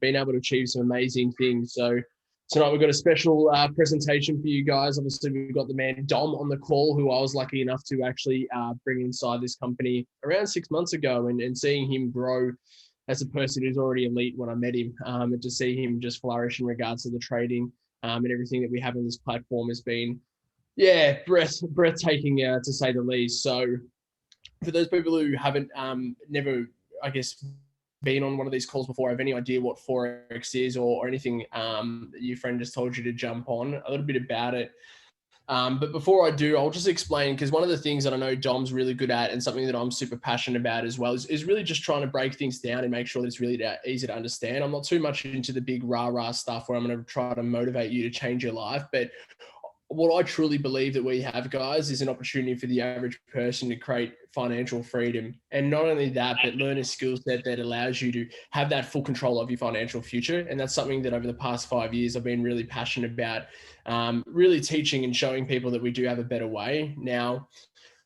been able to achieve some amazing things. So tonight we've got a special presentation for you guys. Obviously, we've got the man Dom on the call, who I was lucky enough to actually bring inside this company around 6 months ago, and seeing him grow as a person who's already elite when I met him, and to see him just flourish in regards to the trading and everything that we have on this platform has been, yeah, breathtaking to say the least. So for those people who haven't never, I guess, been on one of these calls before, have any idea what Forex is or anything your friend just told you to jump on, a little bit about it. But before I do, I'll just explain, because one of the things that I know Dom's really good at and something that I'm super passionate about as well is really just trying to break things down and make sure that it's really easy to understand. I'm not too much into the big rah-rah stuff where I'm going to try to motivate you to change your life, but what I truly believe that we have, guys, is an opportunity for the average person to create financial freedom. And not only that, but learn a skill set that allows you to have that full control of your financial future. And that's something that over the past 5 years, I've been really passionate about, really teaching and showing people that we do have a better way. Now,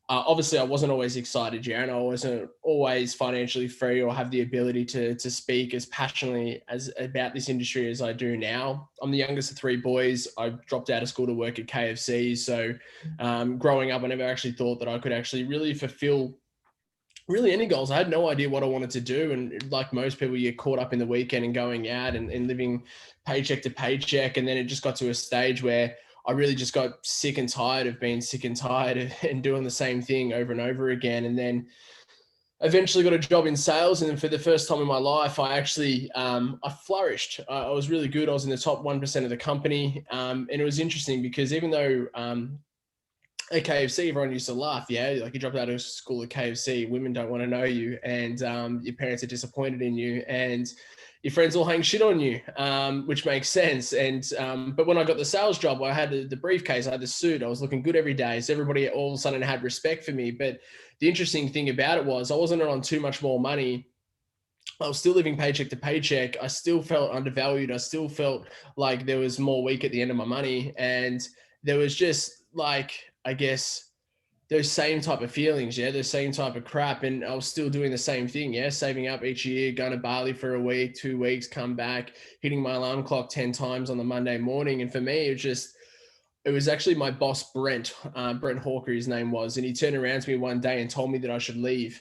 obviously, I wasn't always excited, Jaron. I wasn't always financially free or have the ability to speak as passionately as about this industry as I do now. I'm the youngest of three boys. I dropped out of school to work at KFC. So growing up, I never actually thought that I could actually really fulfill really any goals. I had no idea what I wanted to do. And like most people, you're caught up in the weekend and going out and living paycheck to paycheck. And then it just got to a stage where I really just got sick and tired of being sick and tired and doing the same thing over and over again. And then eventually got a job in sales. And then for the first time in my life, I actually, I flourished. I was really good. I was in the top 1% of the company. And it was interesting because even though, at KFC, everyone used to laugh. Yeah, like you dropped out of school at KFC, women don't want to know you, and your parents are disappointed in you, and your friends all hang shit on you, which makes sense. And but when I got the sales job, I had the briefcase, I had the suit, I was looking good every day, so everybody all of a sudden had respect for me. But the interesting thing about it was I wasn't on too much more money. I was still living paycheck to paycheck. I still felt undervalued. I still felt like there was more week at the end of my money. And there was just like, I guess, those same type of feelings, yeah, those same type of crap. And I was still doing the same thing, yeah, saving up each year, going to Bali for a week, 2 weeks, come back, hitting my alarm clock 10 times on the Monday morning. And for me, it was actually my boss, Brent Hawker, his name was, and he turned around to me one day and told me that I should leave.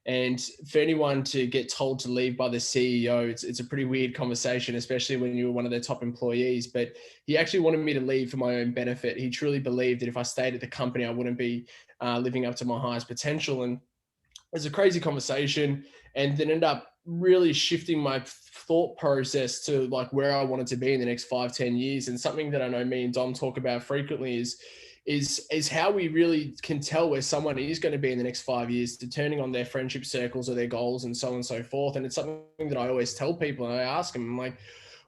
And for anyone to get told to leave by the CEO, it's a pretty weird conversation, especially when you were one of their top employees. But he actually wanted me to leave for my own benefit. He truly believed that if I stayed at the company, I wouldn't be living up to my highest potential. And it's a crazy conversation, and then ended up really shifting my thought process to like where I wanted to be in the next 5, 10 years. And something that I know me and Dom talk about frequently is how we really can tell where someone is going to be in the next 5 years, depending on their friendship circles or their goals and so on and so forth. And it's something that I always tell people, and I ask them, I'm like,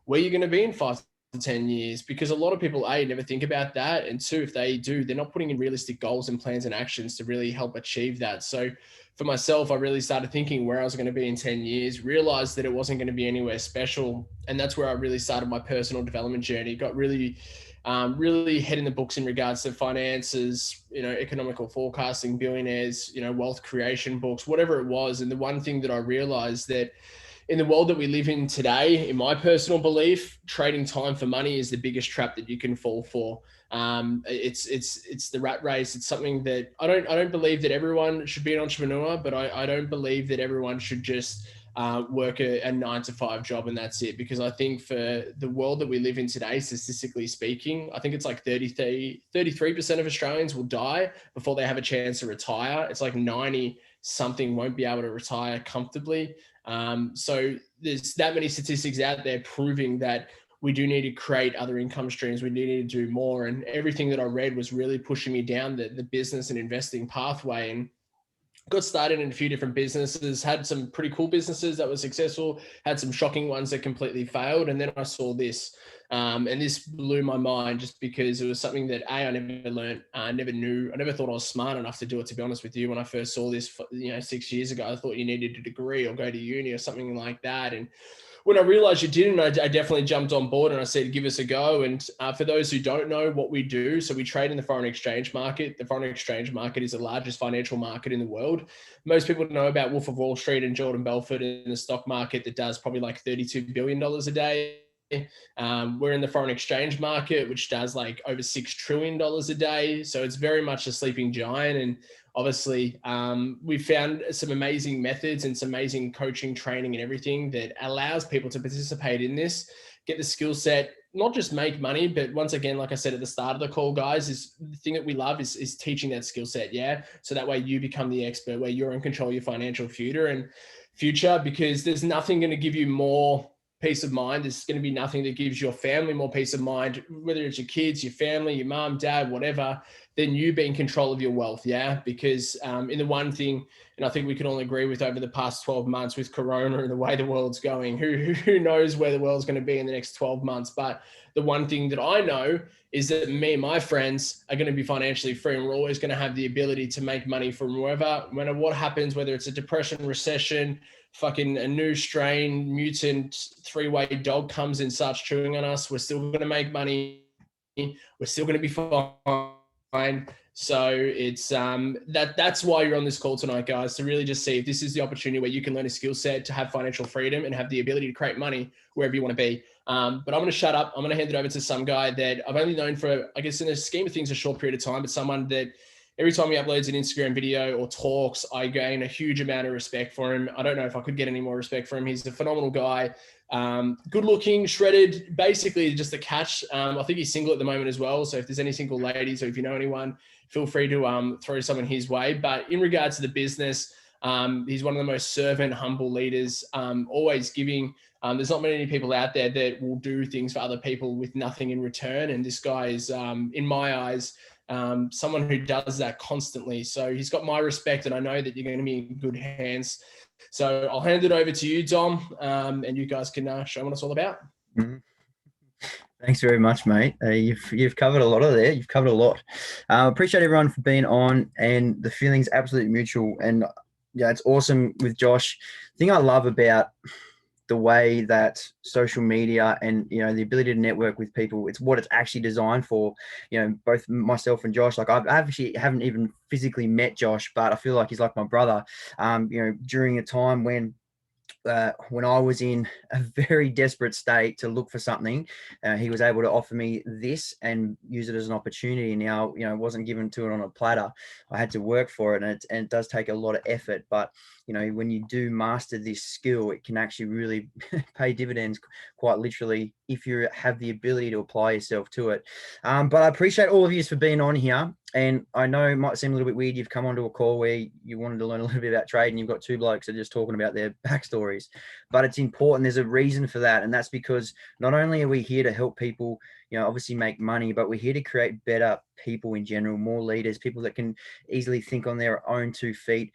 where are you going to be in 5 to 10 years? Because a lot of people, A, never think about that. And two, if they do, they're not putting in realistic goals and plans and actions to really help achieve that. So for myself, I really started thinking where I was going to be in 10 years, realized that it wasn't going to be anywhere special. And that's where I really started my personal development journey. Got really head in the books in regards to finances, economical forecasting, billionaires, wealth creation books, whatever it was. And the one thing that I realized that in the world that we live in today, in my personal belief, trading time for money is the biggest trap that you can fall for. It's the rat race. It's something that I don't believe that everyone should be an entrepreneur, but I don't believe that everyone should just work a 9 to 5 job and that's it. Because I think for the world that we live in today, statistically speaking, I think it's like 33% of Australians will die before they have a chance to retire. It's like 90 something won't be able to retire comfortably. So there's that many statistics out there proving that we do need to create other income streams. We need to do more. And everything that I read was really pushing me down the business and investing pathway. And got started in a few different businesses, had some pretty cool businesses that were successful, had some shocking ones that completely failed. And then I saw this, and this blew my mind just because it was something that I never learned, I never knew. I never thought I was smart enough to do it, to be honest with you. When I first saw this, 6 years ago, I thought you needed a degree or go to uni or something like that. And when I realized you didn't, I definitely jumped on board and I said, give us a go. And for those who don't know what we do, so we trade in the foreign exchange market. The foreign exchange market is the largest financial market in the world. Most people know about Wolf of Wall Street and Jordan Belfort in the stock market that does probably like $32 billion a day. We're in the foreign exchange market, which does like over $6 trillion a day. So it's very much a sleeping giant. And obviously, we found some amazing methods and some amazing coaching, training, and everything that allows people to participate in this, get the skill set, not just make money, but once again, like I said at the start of the call, guys, is the thing that we love is teaching that skill set. Yeah. So that way you become the expert where you're in control of your financial future, because there's nothing going to give you more peace of mind. There's going to be nothing that gives your family more peace of mind, whether it's your kids, your family, your mom, dad, whatever, than you be in control of your wealth. Yeah. Because in the one thing, and I think we can all agree with over the past 12 months with Corona and the way the world's going, who knows where the world's going to be in the next 12 months. But the one thing that I know is that me and my friends are going to be financially free, and we're always going to have the ability to make money from wherever, no matter what happens, whether it's a depression, recession, fucking a new strain, mutant, three-way dog comes and starts chewing on us, we're still going to make money. We're still going to be fine. So it's that's why you're on this call tonight, guys, to really just see if this is the opportunity where you can learn a skill set to have financial freedom and have the ability to create money wherever you want to be. But I'm going to shut up. I'm going to hand it over to some guy that I've only known for, I guess, in the scheme of things, a short period of time, but someone that every time he uploads an Instagram video or talks, I gain a huge amount of respect for him. I don't know if I could get any more respect for him. He's a phenomenal guy, good looking, shredded, basically just a catch. I think he's single at the moment as well. So if there's any single ladies or if you know anyone, feel free to throw someone his way. But in regards to the business, he's one of the most servant, humble leaders, always giving. There's not many people out there that will do things for other people with nothing in return. And this guy is, in my eyes, someone who does that constantly. So he's got my respect, and I know that you're going to be in good hands. So I'll hand it over to you, Dom, and you guys can show what it's all about. Mm-hmm. Thanks very much, mate. You've covered a lot of there. You've covered a lot. Appreciate everyone for being on, and the feeling's absolutely mutual. And yeah, it's awesome with Josh. The thing I love about the way that social media and, you know, the ability to network with people, it's what it's actually designed for. You know, both myself and Josh, like I actually haven't even physically met Josh, but I feel like he's like my brother. You know, during a time when I was in a very desperate state to look for something, he was able to offer me this and use it as an opportunity. Now, you know, it wasn't given to it on a platter. I had to work for it, and it does take a lot of effort. But, you know, when you do master this skill, it can actually really pay dividends, quite literally, if you have the ability to apply yourself to it. But I appreciate all of you for being on here. And I know it might seem a little bit weird. You've come onto a call where you wanted to learn a little bit about trade, and you've got two blokes that are just talking about their backstories. But it's important. There's a reason for that. And that's because not only are we here to help people, you know, obviously make money, but we're here to create better people in general, more leaders, people that can easily think on their own 2 feet.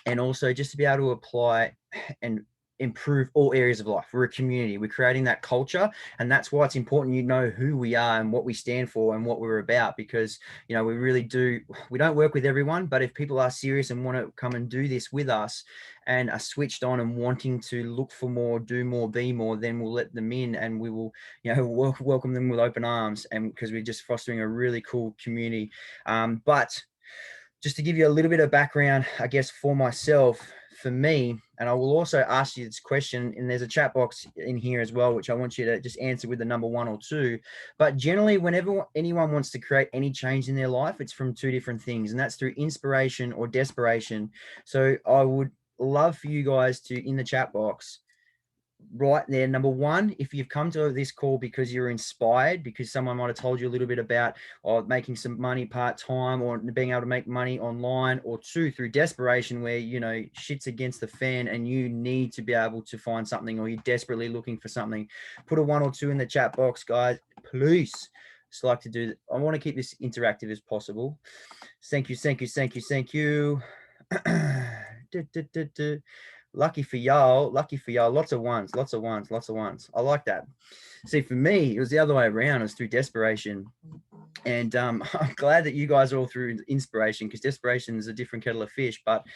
And also just to be able to apply and improve all areas of life. We're a community. We're creating that culture, and that's why it's important you know who we are and what we stand for and what we're about, because, you know, we don't work with everyone, but if people are serious and want to come and do this with us and are switched on and wanting to look for more, do more, be more, then we'll let them in, and we will, you know, welcome them with open arms, and because we're just fostering a really cool community. But just to give you a little bit of background, I guess, for myself, for me, and I will also ask you this question, and there's a chat box in here as well, which I want you to just answer with the number 1 or 2. But generally, whenever anyone wants to create any change in their life, it's from 2 different things, and that's through inspiration or desperation. So I would love for you guys to, in the chat box, right there, number 1, if you've come to this call because you're inspired, because someone might have told you a little bit about making some money part-time or being able to make money online, or 2, through desperation, where, you know, shit's against the fan and you need to be able to find something, or you're desperately looking for something, put a 1 or 2 in the chat box, guys, please. Just like to do, I want to keep this interactive as possible. Thank you. Lucky for y'all, lots of ones. I like that. See, for me, it was the other way around. It was through desperation. And I'm glad that you guys are all through inspiration, because desperation is a different kettle of fish. But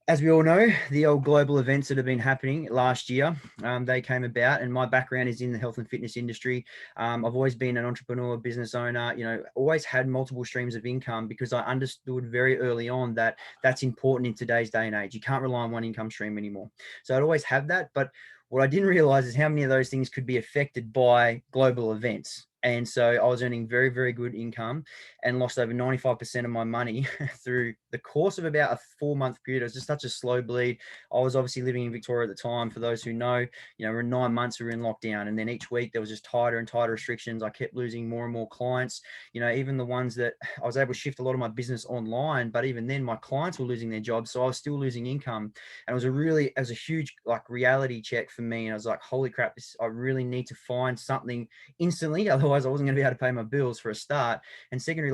as we all know, the old global events that have been happening last year, they came about, and my background is in the health and fitness industry. I've always been an entrepreneur, business owner, always had multiple streams of income because I understood very early on that that's important in today's day and age. You can't rely on one income stream anymore. So I'd always have that. But what I didn't realize is how many of those things could be affected by global events. And so I was earning very, very good income and lost over 95% of my money through the course of about a 4-month period. It was just such a slow bleed. I was obviously living in Victoria at the time. For those who know, we're in 9 months, we were in lockdown. And then each week there was just tighter and tighter restrictions. I kept losing more and more clients, even the ones that I was able to shift a lot of my business online, but even then my clients were losing their jobs. So I was still losing income. And it was a huge reality check for me. And I was like, holy crap, I really need to find something instantly. Otherwise I wasn't going to be able to pay my bills for a start. And secondary,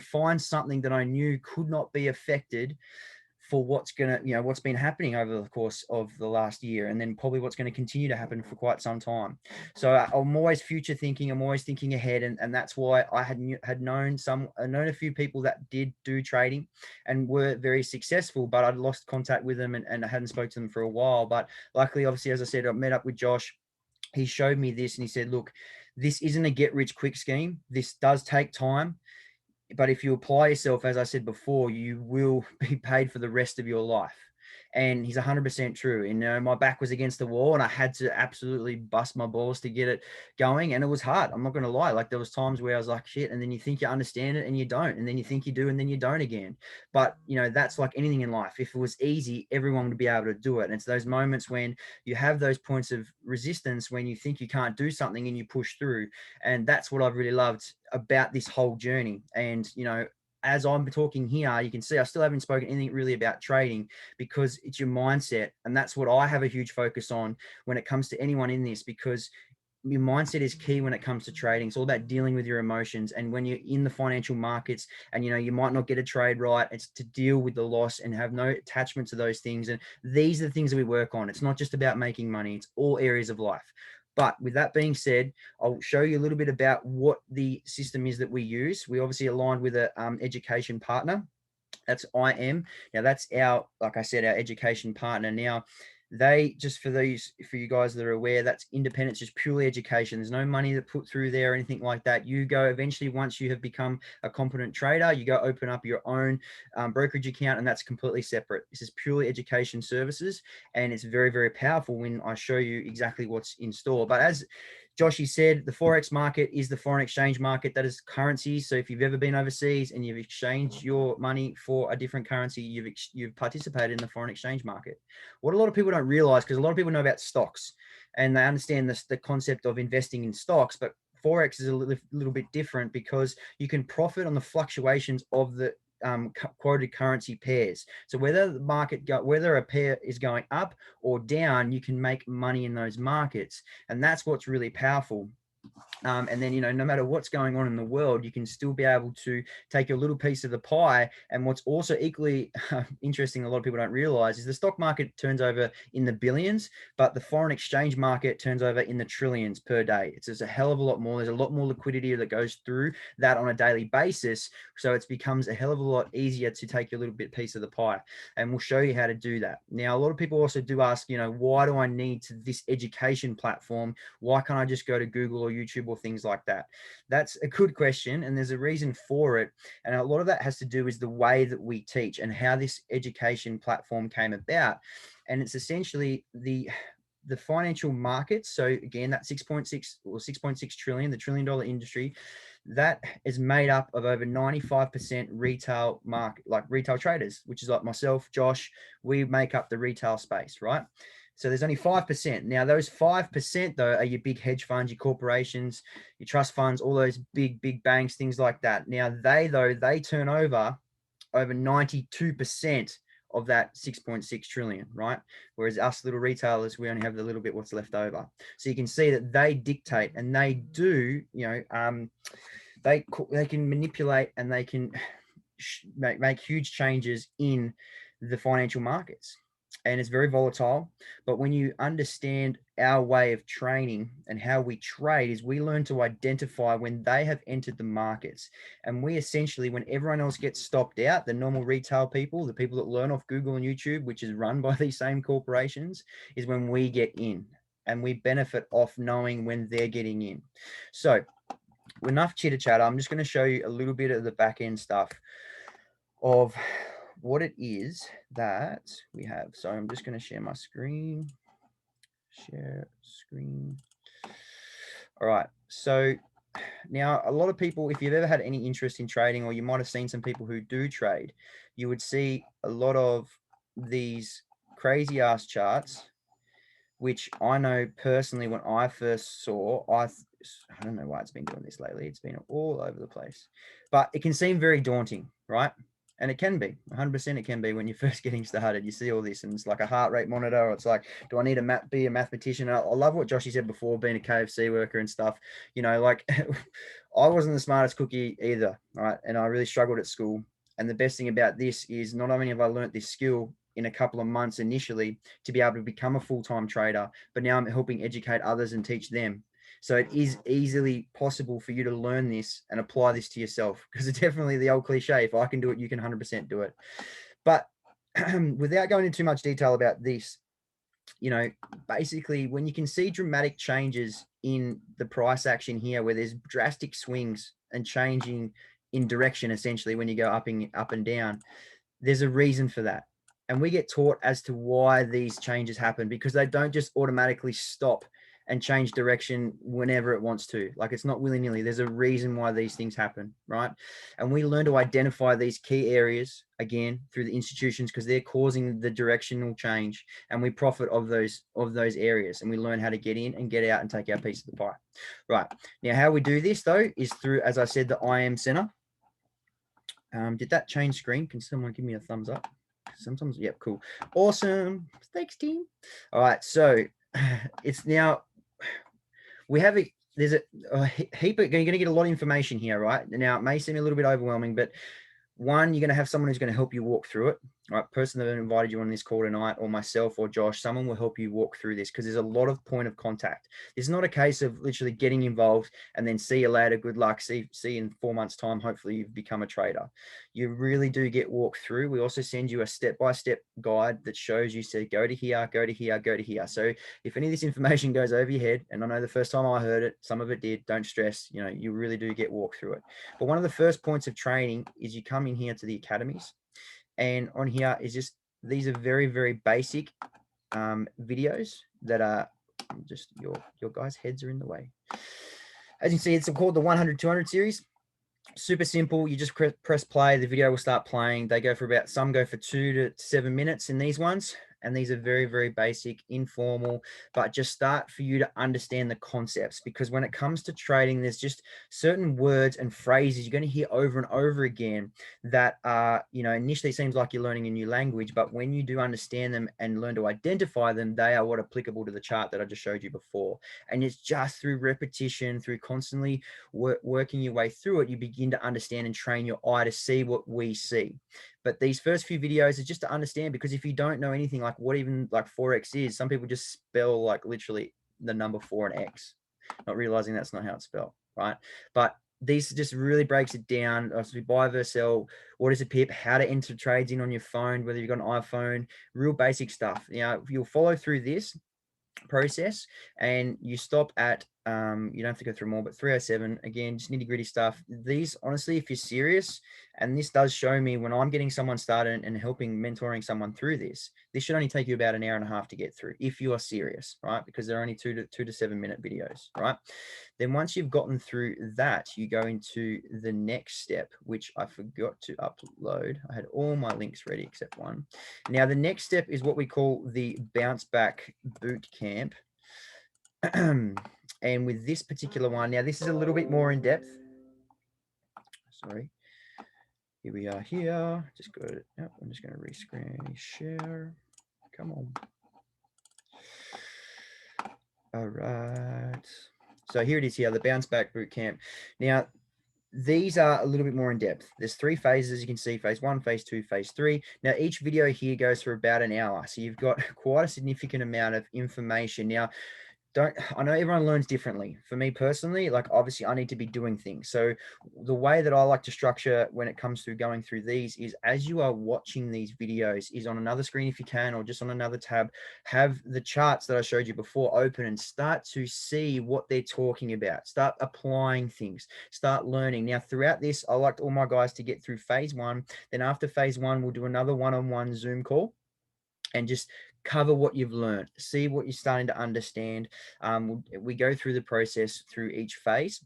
find something that I knew could not be affected for what's been happening over the course of the last year, and then probably what's going to continue to happen for quite some time. So I'm always future thinking. I'm always thinking ahead, and that's why I had known a few people that did do trading and were very successful, but I'd lost contact with them and I hadn't spoken to them for a while. But luckily, obviously, as I said, I met up with Josh. He showed me this and he said, look, this isn't a get rich quick scheme. This does take time. But if you apply yourself, as I said before, you will be paid for the rest of your life. And he's 100% true. And my back was against the wall and I had to absolutely bust my balls to get it going. And it was hard. I'm not going to lie. There was times where I was like, shit. And then you think you understand it and you don't. And then you think you do and then you don't again. But, that's like anything in life. If it was easy, everyone would be able to do it. And it's those moments when you have those points of resistance, when you think you can't do something and you push through. And that's what I've really loved about this whole journey. And, as I'm talking here, you can see I still haven't spoken anything really about trading because it's your mindset. And that's what I have a huge focus on when it comes to anyone in this, because your mindset is key when it comes to trading. It's all about dealing with your emotions. And when you're in the financial markets and, you might not get a trade right, it's to deal with the loss and have no attachment to those things. And these are the things that we work on. It's not just about making money. It's all areas of life. But with that being said, I'll show you a little bit about what the system is that we use. We obviously aligned with an education partner. That's IM. Now that's like I said, our education partner. Now they, just for you guys that are aware, that's independent, just purely education. There's no money to put through there or anything like that. You go eventually, once you have become a competent trader, you go open up your own brokerage account, and that's completely separate. This is purely education services, and it's very, very powerful when I show you exactly what's in store. But as Joshy said, the Forex market is the foreign exchange market. That is currency. So if you've ever been overseas and you've exchanged your money for a different currency, you've participated in the foreign exchange market. What a lot of people don't realize, because a lot of people know about stocks and they understand the concept of investing in stocks, but Forex is a little bit different because you can profit on the fluctuations of the quoted currency pairs. So whether a pair is going up or down, you can make money in those markets. And that's what's really powerful. And then, no matter what's going on in the world, you can still be able to take a little piece of the pie. And what's also equally interesting, a lot of people don't realize, is the stock market turns over in the billions, but the foreign exchange market turns over in the trillions per day. It's just a hell of a lot more. There's a lot more liquidity that goes through that on a daily basis. So it becomes a hell of a lot easier to take your little bit piece of the pie. And we'll show you how to do that. Now, a lot of people also do ask, why do I need this education platform? Why can't I just go to Google or YouTube or things like that? That's a good question, and there's a reason for it. And a lot of that has to do with the way that we teach and how this education platform came about. And it's essentially the financial markets. So again, that 6.6 trillion, the $1 trillion industry, that is made up of over 95% retail market, like retail traders, which is like myself, Josh. We make up the retail space, right? So there's only 5%. Now, those 5%, though, are your big hedge funds, your corporations, your trust funds, all those big banks, things like that. Now, they turn over 92% of that 6.6 trillion, right? Whereas us little retailers, we only have the little bit what's left over. So you can see that they dictate, and they do, they can manipulate, and they can make huge changes in the financial markets. and it's very volatile. But when you understand our way of training and how we trade, is we learn to identify when they have entered the markets. And we essentially, when everyone else gets stopped out, the normal retail people, the people that learn off Google and YouTube, which is run by these same corporations, is when we get in, and we benefit off knowing when they're getting in. So enough chitter chatter. I'm just going to show you a little bit of the back end stuff of what it is that we have. So I'm just going to share my screen. Share screen. All right. So now a lot of people, if you've ever had any interest in trading, or you might have seen some people who do trade, you would see a lot of these crazy ass charts, which I know personally when I first saw, I don't know why it's been doing this lately. It's been all over the place, but it can seem very daunting, right? And it can be 100%. It can be when you're first getting started. You see all this, and it's like a heart rate monitor. Or it's like, do I need to be a mathematician? I love what Joshy said before, being a KFC worker and stuff. You know, like I wasn't the smartest cookie either, right? And I really struggled at school. And the best thing about this is not only have I learned this skill in a couple of months initially to be able to become a full-time trader, but now I'm helping educate others and teach them. So it is easily possible for you to learn this and apply this to yourself, because it's definitely the old cliche, if I can do it, you can 100% do it. But without going into too much detail about this, you know, basically when you can see dramatic changes in the price action here, where there's drastic swings and changing in direction, essentially when you go up and down, there's a reason for that. And we get taught as to why these changes happen, because they don't just automatically stop and change direction whenever it wants to. Like, it's not willy-nilly. There's a reason why these things happen, right? And we learn to identify these key areas, again, through the institutions, because they're causing the directional change, and we profit of those areas, and we learn how to get in and get out and take our piece of the pie. Right. Now, how we do this, though, is through, as I said, the IM Center. Did that change screen? Can someone give me a thumbs up? Sometimes, yep, cool. Awesome. Thanks, team. All right, so it's now, we have there's a heap of, you're going to get a lot of information here, right? Now, it may seem a little bit overwhelming, but one, you're going to have someone who's going to help you walk through it. Right, person that invited you on this call tonight, or myself or Josh, someone will help you walk through this, because there's a lot of point of contact. It's not a case of literally getting involved and then see you later, good luck, see you in 4 months time, hopefully you've become a trader. You really do get walked through. We also send you a step-by-step guide that shows you, say, go to here, go to here, go to here. So if any of this information goes over your head, and I know the first time I heard it, some of it did, don't stress, you know, you really do get walked through it. But one of the first points of training is you come in here to the academies. And on here is just, these are very, very basic videos that are just, your guys' heads are in the way. As you can see, it's called the 100-200 series. Super simple. You just press play. The video will start playing. They go for about, some go for 2 to 7 minutes in these ones. And these are very, very basic, informal, but just start for you to understand the concepts, because when it comes to trading, there's just certain words and phrases you're going to hear over and over again that are, you know, initially seems like you're learning a new language, but when you do understand them and learn to identify them, they are what applicable to the chart that I just showed you before. And it's just through repetition, through constantly working your way through it, you begin to understand and train your eye to see what we see. But these first few videos are just to understand, because if you don't know anything like what even like Forex is, some people just spell like literally the number 4 and X, not realizing that's not how it's spelled, right? But these just really breaks it down. So buy versus sell, what is a pip, how to enter trades in on your phone, whether you've got an iPhone, real basic stuff. You know, you'll follow through this process and you stop at you don't have to go through more, but 307, again, just nitty gritty stuff. These, honestly, if you're serious, and this does show me when I'm getting someone started and helping mentoring someone through this should only take you about an hour and a half to get through if you are serious, right? Because they're only 2 to 7 minute videos, right? Then once you've gotten through that, you go into the next step, which I forgot to upload. I had all my links ready except one. Now, the next step is what we call the bounce back boot camp. And with this particular one, now this is a little bit more in depth. Sorry. Here we are here. Just go to, yep, I'm just going to rescreen share. Come on. All right. So here it is here, the bounce back boot camp. Now, these are a little bit more in depth. There's 3 phases. You can see phase 1, phase 2, phase 3. Now, each video here goes for about an hour. So you've got quite a significant amount of information. Now, I know everyone learns differently. For me personally, like obviously I need to be doing things. So the way that I like to structure when it comes to going through these is, as you are watching these videos, is on another screen if you can, or just on another tab, have the charts that I showed you before open and start to see what they're talking about. Start applying things, start learning. Now throughout this, I like all my guys to get through phase 1. Then after phase 1, we'll do another one-on-one Zoom call and just cover what you've learned, see what you're starting to understand. We go through the process through each phase,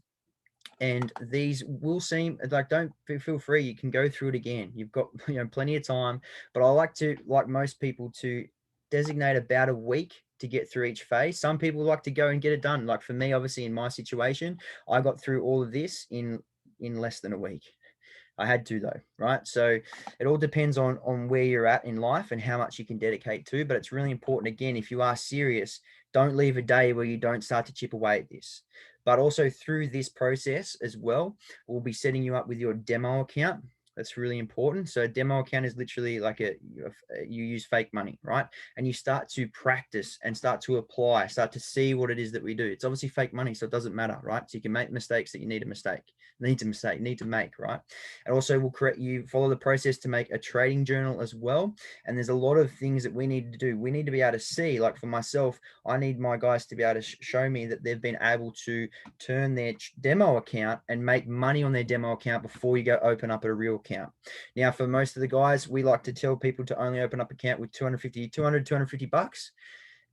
and these will seem like, don't feel free, you can go through it again. You've got plenty of time, but I like most people to designate about a week to get through each phase. Some people like to go and get it done. Like for me, obviously in my situation, I got through all of this in less than a week. I had to though, right? So it all depends on where you're at in life and how much you can dedicate to, but it's really important. Again, if you are serious, don't leave a day where you don't start to chip away at this. But also through this process as well, we'll be setting you up with your demo account. That's really important. So a demo account is literally like you use fake money, right? And you start to practice and start to apply, start to see what it is that we do. It's obviously fake money, so it doesn't matter, right? So you can make mistakes that you need to make, right? And also you follow the process to make a trading journal as well. And there's a lot of things that we need to do. We need to be able to see, like for myself, I need my guys to be able to show me that they've been able to turn their demo account and make money on their demo account before you go open up a real account. Now, for most of the guys, we like to tell people to only open up an account with 250 bucks,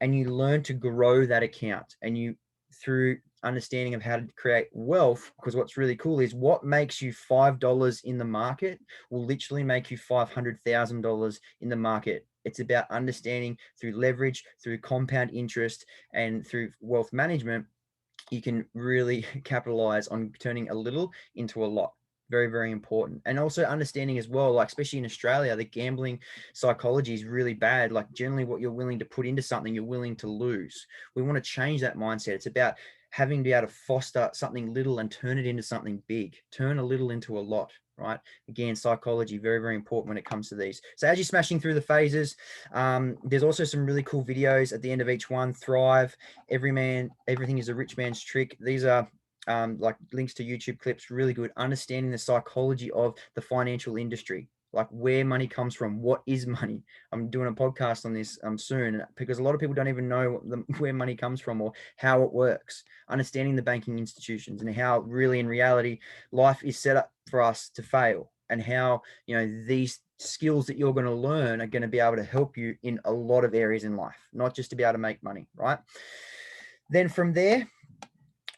and you learn to grow that account, and you through understanding of how to create wealth, because what's really cool is what makes you $5 in the market will literally make you $500,000 in the market. It's about understanding through leverage, through compound interest, and through wealth management, you can really capitalize on turning a little into a lot. Very, very important. And also understanding as well, like especially in Australia, the gambling psychology is really bad. Like generally what you're willing to put into something, you're willing to lose. We want to change that mindset. It's about having to be able to foster something little and turn it into something big. Turn a little into a lot, right? Again, psychology, very, very important when it comes to these. So as you're smashing through the phases, there's also some really cool videos at the end of each one. Thrive, Everything is a Rich Man's Trick. These are like links to YouTube clips, really good. Understanding the psychology of the financial industry, like where money comes from, what is money. I'm doing a podcast on this soon, because a lot of people don't even know where money comes from or how it works. Understanding the banking institutions and how really in reality life is set up for us to fail, and how these skills that you're going to learn are going to be able to help you in a lot of areas in life, not just to be able to make money, right? Then from there,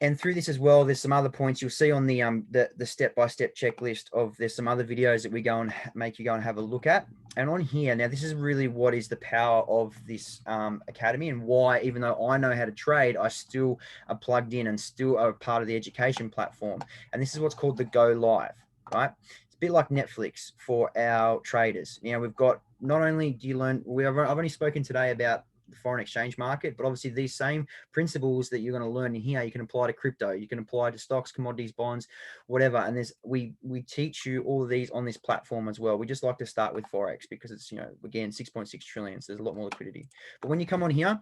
and through this as well, there's some other points you'll see on the step-by-step checklist of, there's some other videos that we go and make you go and have a look at. And on here, now this is really what is the power of this academy, and why, even though I know how to trade, I still are plugged in and still are part of the education platform. And this is what's called the Go Live, right? It's a bit like Netflix for our traders. We've got, not only do you learn, I've only spoken today about the foreign exchange market, but obviously these same principles that you're going to learn in here, you can apply to crypto, you can apply to stocks, commodities, bonds, whatever. And we teach you all of these on this platform as well. We just like to start with Forex because it's, again, 6.6 trillion. So there's a lot more liquidity. But when you come on here,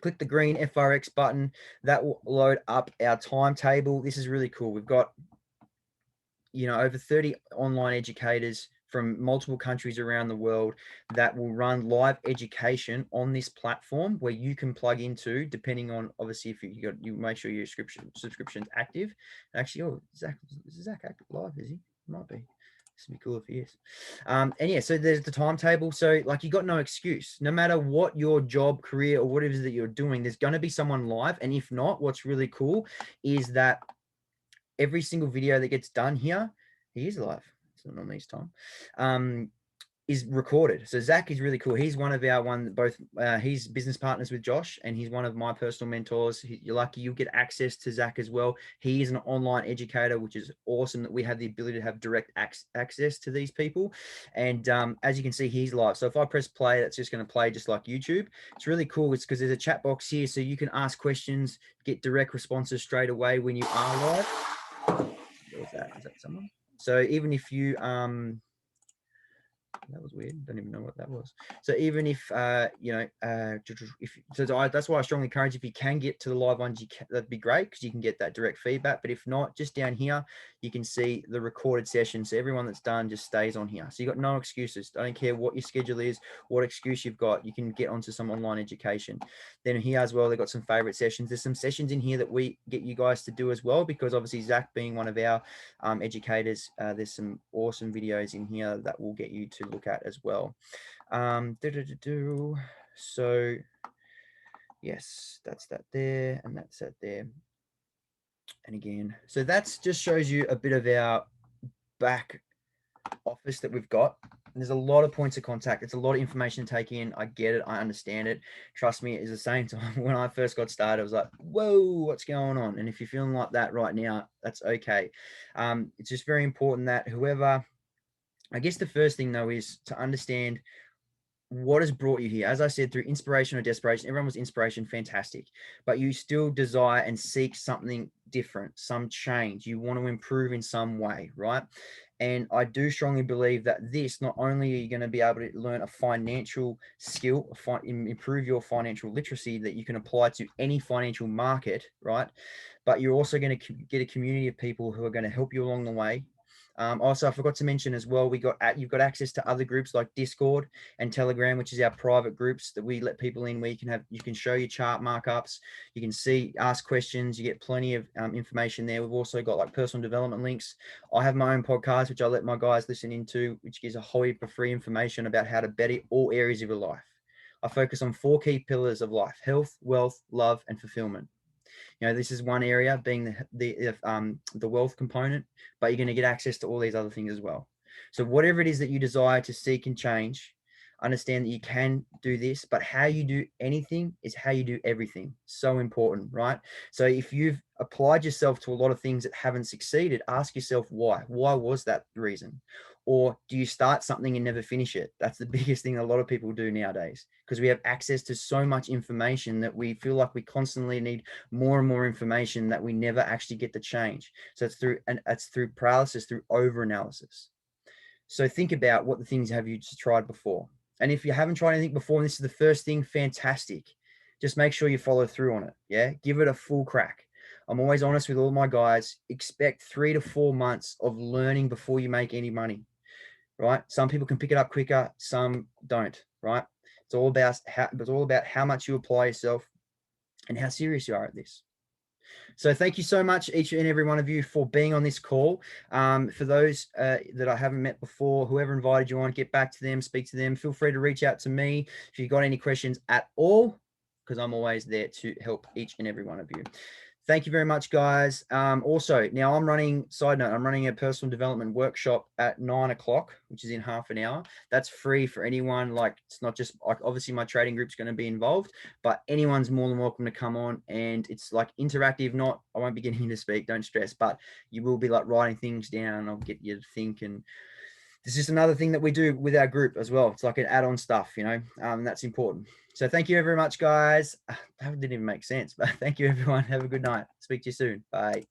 click the green FRX button, that will load up our timetable. This is really cool. We've got, over 30 online educators from multiple countries around the world that will run live education on this platform, where you can plug into, depending on, obviously, if you make sure your subscription's active. Actually, is Zach active live? Is he? Might be. This would be cool if he is. And yeah, so there's the timetable. So like, you got no excuse. No matter what your job, career, or whatever it is that you're doing, there's going to be someone live. And if not, what's really cool is that every single video that gets done here, he is live. It's not normally his time. Is recorded. So Zach is really cool. He's one of our he's business partners with Josh, and he's one of my personal mentors. You're lucky you get access to Zach as well. He is an online educator, which is awesome that we have the ability to have direct access to these people. And as you can see, he's live. So if I press play, that's just going to play just like YouTube. It's really cool. It's because there's a chat box here, so you can ask questions, get direct responses straight away when you are live. Or is that someone? So even if you that was weird. Don't even know what that was. So even if that's why I strongly encourage, if you can get to the live ones, that'd be great, because you can get that direct feedback. But if not, just down here you can see the recorded session. So everyone that's done just stays on here. So you got no excuses. I don't care what your schedule is, what excuse you've got. You can get onto some online education. Then here as well, they've got some favorite sessions. There's some sessions in here that we get you guys to do as well, because obviously Zach being one of our educators, there's some awesome videos in here that will get you to look at as well. So yes, that's that there, and that's that there. And again, so that's just shows you a bit of our back office that we've got. And there's a lot of points of contact. It's a lot of information to take in. I get it. I understand it. Trust me, it's the same time when I first got started, I was like, whoa, what's going on? And if you're feeling like that right now, that's okay. It's just very important that whoever, I guess the first thing though is to understand what has brought you here. As I said, through inspiration or desperation, everyone was inspiration, fantastic, but you still desire and seek something different, some change. You want to improve in some way, right? And I do strongly believe that this, not only are you going to be able to learn a financial skill, improve your financial literacy that you can apply to any financial market, right? But you're also going to get a community of people who are going to help you along the way. Also, I forgot to mention as well, you've got access to other groups like Discord and Telegram, which is our private groups that we let people in, where you can show your chart markups, you can ask questions, you get plenty of information there. We've also got like personal development links. I have my own podcast, which I let my guys listen into, which gives a whole heap of free information about how to better all areas of your life. I focus on 4 key pillars of life: health, wealth, love, and fulfillment. This is one area, being the wealth component, but you're going to get access to all these other things as well. So whatever it is that you desire to seek and change, understand that you can do this, but how you do anything is how you do everything. So important, right? So if you've applied yourself to a lot of things that haven't succeeded, ask yourself why. Why was that the reason? Or do you start something and never finish it? That's the biggest thing a lot of people do nowadays, because we have access to so much information that we feel like we constantly need more and more information that we never actually get to change. So it's through paralysis, through over-analysis. So think about what the things have you tried before. And if you haven't tried anything before and this is the first thing, fantastic. Just make sure you follow through on it. Yeah. Give it a full crack. I'm always honest with all my guys. Expect 3 to 4 months of learning before you make any money, right? Some people can pick it up quicker, some don't, right? It's all about how much you apply yourself and how serious you are at this. So thank you so much, each and every one of you, for being on this call. For those that I haven't met before, whoever invited you on, get back to them, speak to them. Feel free to reach out to me if you've got any questions at all, because I'm always there to help each and every one of you. Thank you very much, guys. Also, now I'm running a personal development workshop at 9 o'clock, which is in half an hour. That's free for anyone. Like, it's not just like, obviously my trading group's going to be involved, but anyone's more than welcome to come on, and it's like interactive. I won't be getting you to speak, don't stress, but you will be like writing things down. I'll get you to think, and this is just another thing that we do with our group as well. It's like an add-on stuff, that's important. So thank you very much, guys. That didn't even make sense, but thank you, everyone. Have a good night. Speak to you soon. Bye.